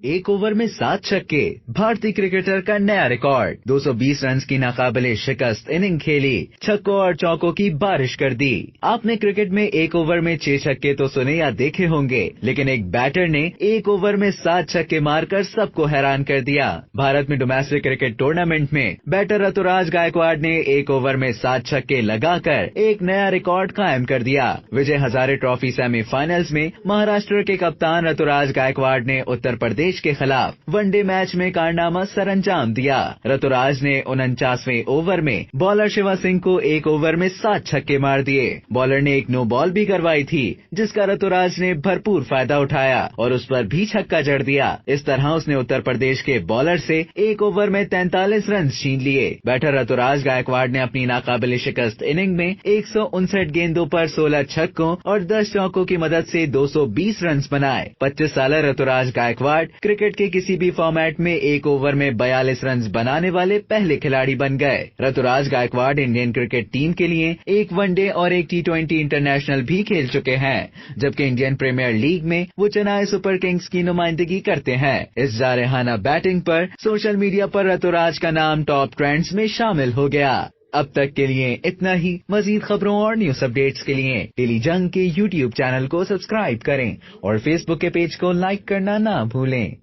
एक ओवर में 7 छक्के, भारतीय क्रिकेटर का नया रिकॉर्ड। 220 रन की नाकाबिले शिकस्त इनिंग खेली, छक्कों और चौकों की बारिश कर दी। आपने क्रिकेट में एक ओवर में 6 छक्के तो सुने या देखे होंगे, लेकिन एक बैटर ने एक ओवर में 7 छक्के मारकर सबको हैरान कर दिया। भारत में डोमेस्टिक क्रिकेट टूर्नामेंट में बैटर ऋतुराज गायकवाड़ ने एक ओवर में 7 छक्के लगाकर एक नया रिकॉर्ड कायम कर दिया। विजय हजारे ट्रॉफी सेमीफाइनल्स में महाराष्ट्र के कप्तान ऋतुराज गायकवाड़ ने उत्तर प्रदेश के खिलाफ वनडे मैच में कारनामा सरअंजाम दिया। ऋतुराज ने 49वें ओवर में बॉलर शिवा सिंह को एक ओवर में 7 छक्के मार दिए। बॉलर ने एक नो बॉल भी करवाई थी, जिसका ऋतुराज ने भरपूर फायदा उठाया और उस पर भी छक्का जड़ दिया। इस तरह उसने उत्तर प्रदेश के बॉलर से एक ओवर में 43 रन छीन लिए। बैटर ऋतुराज गायकवाड़ ने अपनी नाकाबिले शिकस्त इनिंग में 159 गेंदों पर 16 छक्कों और 10 चौकों की मदद से 220 रन बनाए। 25 साल ऋतुराज गायकवाड़ क्रिकेट के किसी भी फॉर्मेट में एक ओवर में 42 रन बनाने वाले पहले खिलाड़ी बन गए। Ruturaj Gaikwad Indian cricket team के लिए एक वनडे और एक T20 इंटरनेशनल भी खेल चुके हैं, जबकि इंडियन प्रीमियर लीग में वो चेन्नई सुपर किंग्स की नुमाइंदगी करते हैं। इस जारहाना बैटिंग पर सोशल मीडिया पर ऋतुराज का नाम टॉप ट्रेंड्स में शामिल हो गया। अब तक के लिए इतना ही। मजीद खबरों और न्यूज अपडेट्स के लिए डेली जंग के YouTube चैनल को सब्सक्राइब करें और Facebook के पेज को लाइक करना ना भूलें।